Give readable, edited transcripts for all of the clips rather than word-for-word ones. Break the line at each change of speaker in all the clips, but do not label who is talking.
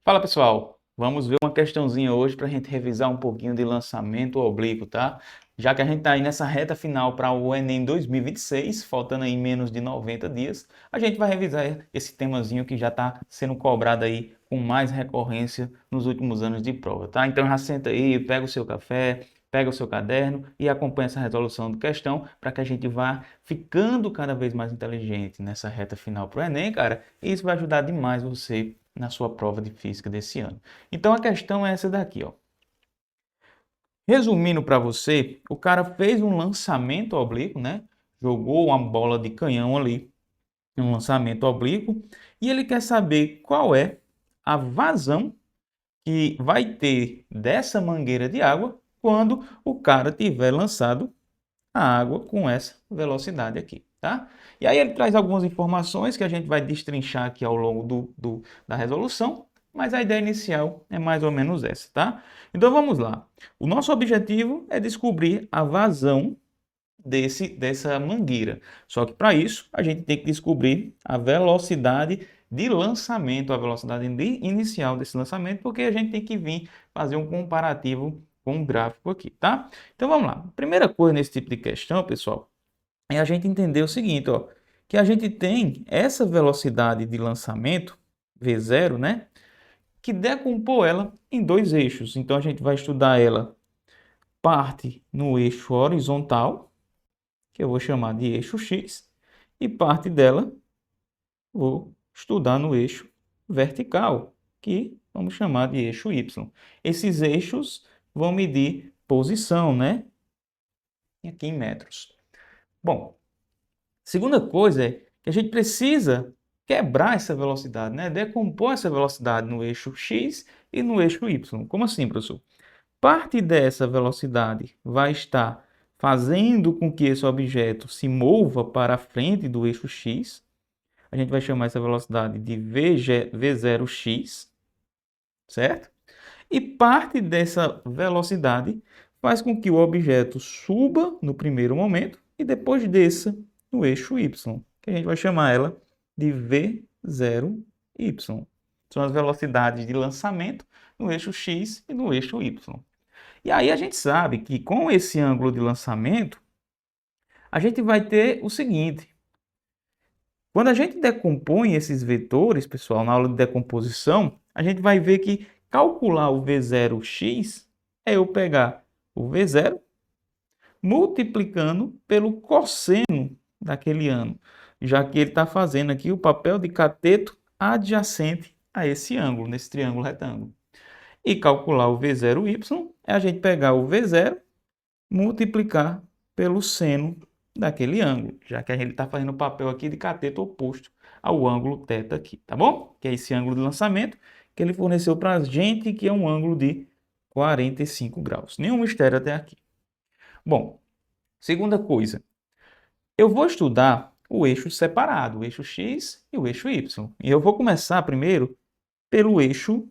Fala pessoal, vamos ver uma questãozinha hoje para a gente revisar um pouquinho de lançamento oblíquo, tá? Já que a gente está aí nessa reta final para o Enem 2026, faltando aí menos de 90 dias, a gente vai revisar esse temazinho que já está sendo cobrado aí com mais recorrência nos últimos anos de prova, tá? Então já senta aí, pega o seu café, pega o seu caderno e acompanha essa resolução de questão para que a gente vá ficando cada vez mais inteligente nessa reta final para o Enem, cara. E isso vai ajudar demais você na sua prova de física desse ano. Então a questão é essa daqui, ó. Resumindo para você, o cara fez um lançamento oblíquo, né? Jogou uma bola de canhão ali, um lançamento oblíquo, e ele quer saber qual é a vazão que vai ter dessa mangueira de água quando o cara tiver lançado a água com essa velocidade aqui, tá? E aí ele traz algumas informações que a gente vai destrinchar aqui ao longo da resolução, mas a ideia inicial é mais ou menos essa, tá? Então vamos lá. O nosso objetivo é descobrir a vazão dessa mangueira. Só que para isso a gente tem que descobrir a velocidade de lançamento, a velocidade inicial desse lançamento, porque a gente tem que vir fazer um comparativo com um gráfico aqui, tá? Então vamos lá. Primeira coisa nesse tipo de questão, pessoal, é a gente entender o seguinte, ó, que a gente tem essa velocidade de lançamento, V0, né? Que decompõe ela em dois eixos. Então a gente vai estudar ela parte no eixo horizontal, que eu vou chamar de eixo X, e parte dela vou estudar no eixo vertical, que vamos chamar de eixo Y. Esses eixos vão medir posição, né? Aqui em metros. Bom, segunda coisa é que a gente precisa quebrar essa velocidade, né? Decompor essa velocidade no eixo X e no eixo Y. Como assim, professor? Parte dessa velocidade vai estar fazendo com que esse objeto se mova para a frente do eixo X. A gente vai chamar essa velocidade de V0x, certo? E parte dessa velocidade faz com que o objeto suba no primeiro momento e depois desça no eixo Y, que a gente vai chamar ela de V0y. São as velocidades de lançamento no eixo X e no eixo Y. E aí a gente sabe que com esse ângulo de lançamento, a gente vai ter o seguinte: quando a gente decompõe esses vetores, pessoal, na aula de decomposição, a gente vai ver que calcular o V0x é eu pegar o V0 multiplicando pelo cosseno daquele ângulo, já que ele está fazendo aqui o papel de cateto adjacente a esse ângulo, nesse triângulo retângulo. E calcular o V0y é a gente pegar o V0 multiplicar pelo seno daquele ângulo, já que a gente está fazendo o papel aqui de cateto oposto ao ângulo θ aqui, tá bom? Que é esse ângulo de lançamento que ele forneceu para a gente, que é um ângulo de 45 graus. Nenhum mistério até aqui. Bom, segunda coisa, eu vou estudar o eixo separado, o eixo X e o eixo Y. E eu vou começar primeiro pelo eixo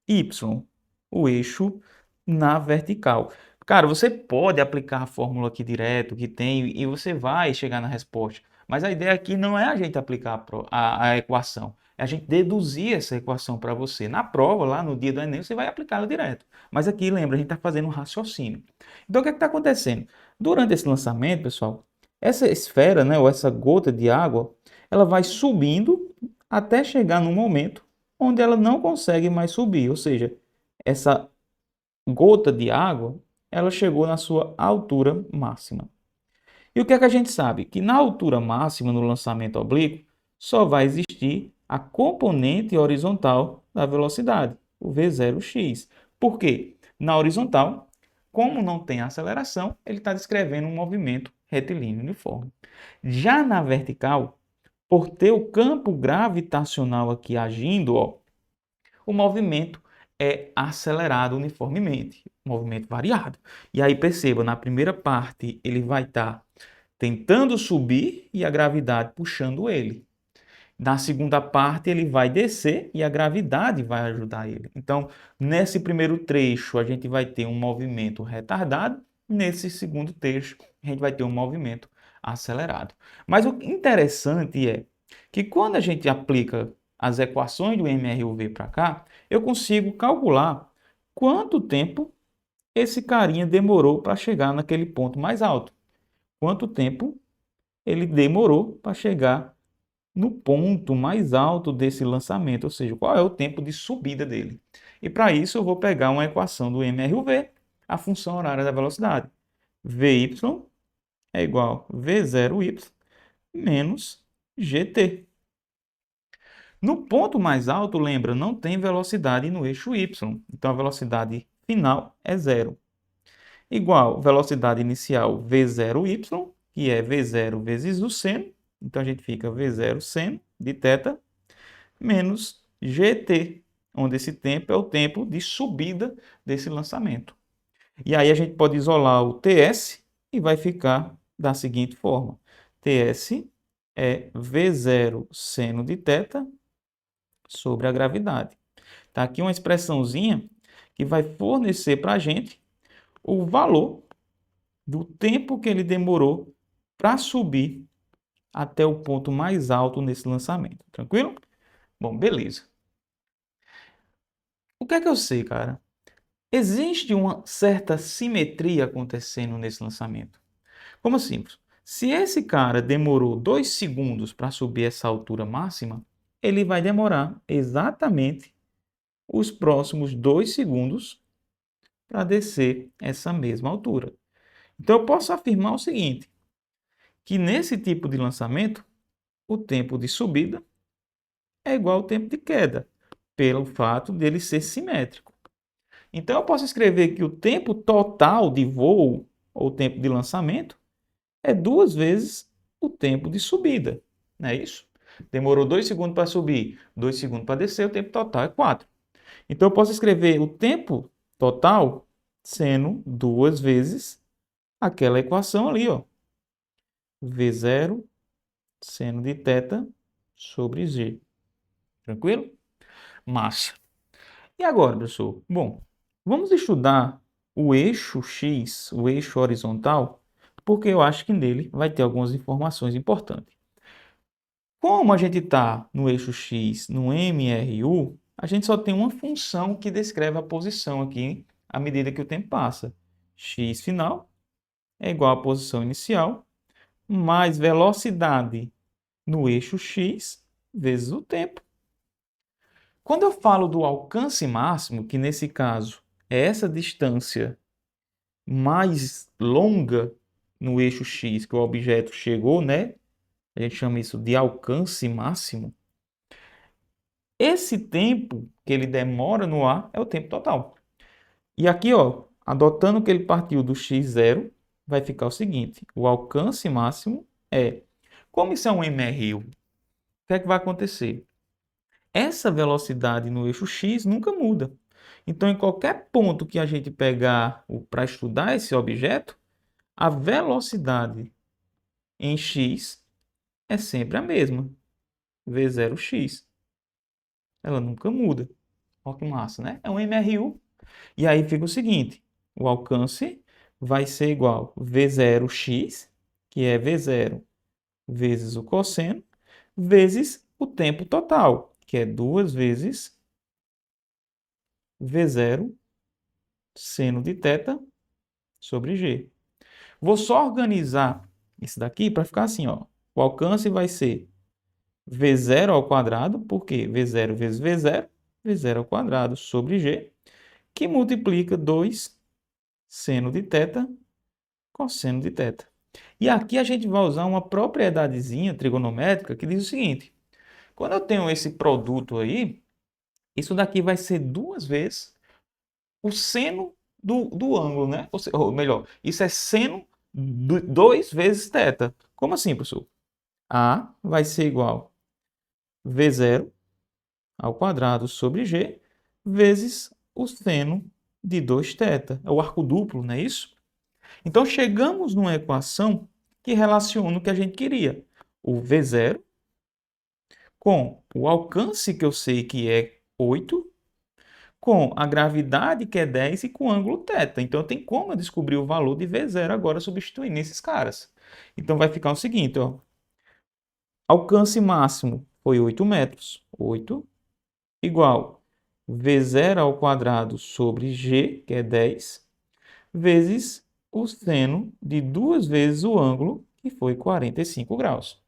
Y, o eixo na vertical. Cara, você pode aplicar a fórmula aqui direto que tem e você vai chegar na resposta. Mas a ideia aqui não é a gente aplicar a equação, é a gente deduzir essa equação para você. Na prova, lá no dia do Enem, você vai aplicá-la direto. Mas aqui, lembra, a gente está fazendo um raciocínio. Então, o que é que está acontecendo? Durante esse lançamento, pessoal, essa esfera, né, ou essa gota de água, ela vai subindo até chegar num momento onde ela não consegue mais subir, ou seja, essa gota de água, ela chegou na sua altura máxima. E o que é que a gente sabe? Que na altura máxima, no lançamento oblíquo, só vai existir a componente horizontal da velocidade, o V0x. Por quê? Na horizontal, como não tem aceleração, ele está descrevendo um movimento retilíneo uniforme. Já na vertical, por ter o campo gravitacional aqui agindo, ó, o movimento é acelerado uniformemente, movimento variado. E aí perceba, na primeira parte ele vai estar tentando subir e a gravidade puxando ele. Na segunda parte ele vai descer e a gravidade vai ajudar ele. Então, nesse primeiro trecho a gente vai ter um movimento retardado, nesse segundo trecho a gente vai ter um movimento acelerado. Mas o interessante é que quando a gente aplica as equações do MRUV para cá, eu consigo calcular quanto tempo esse carinha demorou para chegar naquele ponto mais alto. Quanto tempo ele demorou para chegar no ponto mais alto desse lançamento, ou seja, qual é o tempo de subida dele. E para isso eu vou pegar uma equação do MRUV, a função horária da velocidade. Vy é igual a V0y menos GT. No ponto mais alto, lembra, não tem velocidade no eixo y, então a velocidade final é zero. Igual velocidade inicial V0y, que é V0 vezes o seno, então a gente fica V0 seno de θ menos GT, onde esse tempo é o tempo de subida desse lançamento. E aí a gente pode isolar o TS e vai ficar da seguinte forma. TS é V0 seno de θ sobre a gravidade. Está aqui uma expressãozinha que vai fornecer para a gente o valor do tempo que ele demorou para subir até o ponto mais alto nesse lançamento. Tranquilo? Bom, beleza. O que é que eu sei, cara? Existe uma certa simetria acontecendo nesse lançamento. Como assim? Se esse cara demorou 2 segundos para subir essa altura máxima, ele vai demorar exatamente os próximos 2 segundos para descer essa mesma altura. Então eu posso afirmar o seguinte, que nesse tipo de lançamento, o tempo de subida é igual ao tempo de queda, pelo fato dele ser simétrico. Então eu posso escrever que o tempo total de voo, ou tempo de lançamento, é 2 vezes o tempo de subida. Não é isso? Demorou 2 segundos para subir, 2 segundos para descer, o tempo total é 4. Então eu posso escrever o tempo total sendo 2 vezes aquela equação ali, ó. V0 seno de θ sobre G. Tranquilo? Massa. E agora, professor? Bom, vamos estudar o eixo X, o eixo horizontal, porque eu acho que nele vai ter algumas informações importantes. Como a gente está no eixo X, no MRU, a gente só tem uma função que descreve a posição aqui à medida que o tempo passa. X final é igual à posição inicial, mais velocidade no eixo X vezes o tempo. Quando eu falo do alcance máximo, que nesse caso é essa distância mais longa no eixo X que o objeto chegou, né? A gente chama isso de alcance máximo. Esse tempo que ele demora no ar é o tempo total. E aqui, ó, adotando que ele partiu do x0, vai ficar o seguinte: o alcance máximo é, como isso é um MRU, o que é que vai acontecer? Essa velocidade no eixo x nunca muda. Então, em qualquer ponto que a gente pegar para estudar esse objeto, a velocidade em x é sempre a mesma, v0x. Ela nunca muda. Olha que massa, né? É um MRU. E aí fica o seguinte, o alcance vai ser igual a v0x, que é v0 vezes o cosseno, vezes o tempo total, que é 2 vezes v0 seno de θ sobre g. Vou só organizar isso daqui para ficar assim, ó. O alcance vai ser v0 ao quadrado, porque v0 vezes v0, v0 ao quadrado sobre g, que multiplica 2 seno de θ cosseno de θ. E aqui a gente vai usar uma propriedadezinha trigonométrica que diz o seguinte: quando eu tenho esse produto aí, isso daqui vai ser 2 vezes o seno do ângulo, né? Ou melhor, isso é seno de 2 vezes θ. Como assim, professor? A vai ser igual a V0 ao quadrado sobre G vezes o seno de 2θ. É o arco duplo, não é isso? Então, chegamos numa equação que relaciona o que a gente queria. O V0 com o alcance, que eu sei que é 8, com a gravidade, que é 10, e com o ângulo θ. Então, tem como eu descobrir o valor de V0 agora substituindo esses caras. Então, vai ficar o seguinte, ó. Alcance máximo foi 8 metros. 8 igual V0² sobre G, que é 10, vezes o seno de 2 vezes o ângulo, que foi 45 graus.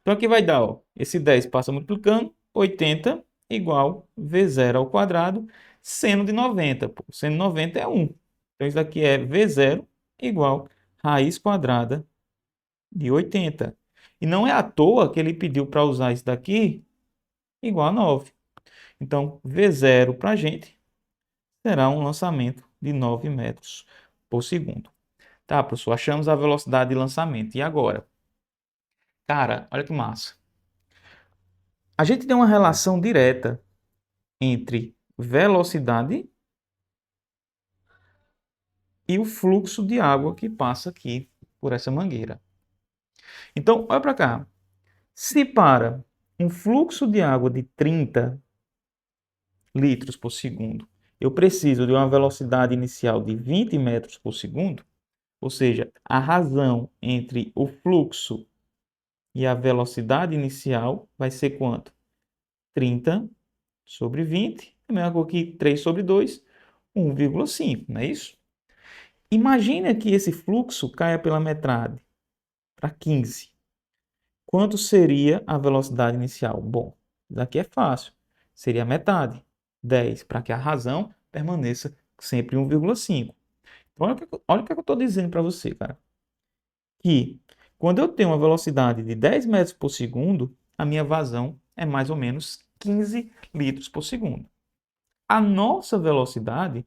Então aqui vai dar, ó, esse 10 passa multiplicando, 80 igual V0², seno de 90. Pô, seno de 90 é 1. Então isso aqui é V0 igual raiz quadrada de 80. E não é à toa que ele pediu para usar isso daqui igual a 9. Então, V0 para a gente será um lançamento de 9 metros por segundo. Tá, professor? Achamos a velocidade de lançamento. E agora? Cara, olha que massa. A gente tem uma relação direta entre velocidade e o fluxo de água que passa aqui por essa mangueira. Então, olha para cá. Se para um fluxo de água de 30 litros por segundo, eu preciso de uma velocidade inicial de 20 metros por segundo, ou seja, a razão entre o fluxo e a velocidade inicial vai ser quanto? 30 sobre 20, é a mesma coisa que 3 sobre 2, 1,5, não é isso? Imagina que esse fluxo caia pela metade, para 15. Quanto seria a velocidade inicial? Bom, isso aqui é fácil. Seria a metade, 10, para que a razão permaneça sempre 1,5. Então, olha o que eu estou dizendo para você, cara. Que quando eu tenho uma velocidade de 10 metros por segundo, a minha vazão é mais ou menos 15 litros por segundo. A nossa velocidade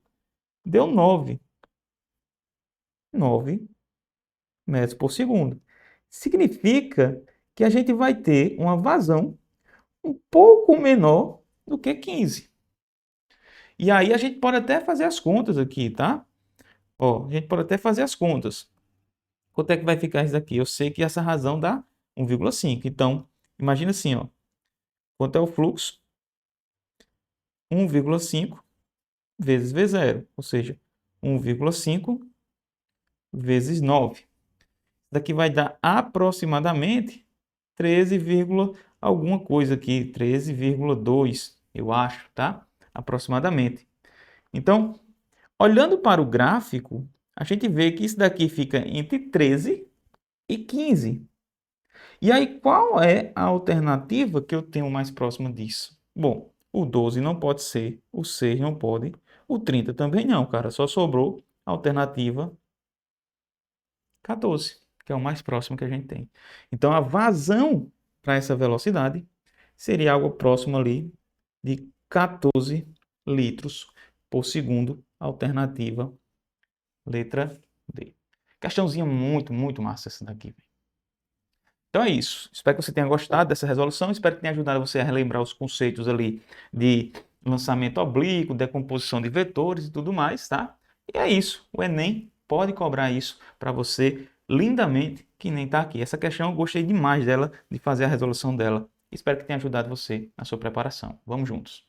deu 9 metros por segundo. Significa que a gente vai ter uma vazão um pouco menor do que 15. E aí a gente pode até fazer as contas aqui, tá? Ó, a gente pode até fazer as contas. Quanto é que vai ficar isso daqui? Eu sei que essa razão dá 1,5. Então, imagina assim, ó. Quanto é o fluxo? 1,5 vezes V0, ou seja, 1,5 vezes 9. Isso daqui vai dar aproximadamente 13, alguma coisa aqui, 13,2, eu acho, tá? Aproximadamente. Então, olhando para o gráfico, a gente vê que isso daqui fica entre 13 e 15. E aí, qual é a alternativa que eu tenho mais próxima disso? Bom, o 12 não pode ser, o 6 não pode, o 30 também não, cara. Só sobrou a alternativa 14, que é o mais próximo que a gente tem. Então, a vazão para essa velocidade seria algo próximo ali de 14 litros por segundo, alternativa letra D. Questãozinha muito massa essa daqui. Então é isso. Espero que você tenha gostado dessa resolução. Espero que tenha ajudado você a relembrar os conceitos ali de lançamento oblíquo, decomposição de vetores e tudo mais, tá? E é isso. O Enem pode cobrar isso para você lindamente, que nem está aqui. Essa questão eu gostei demais dela, de fazer a resolução dela. Espero que tenha ajudado você na sua preparação. Vamos juntos.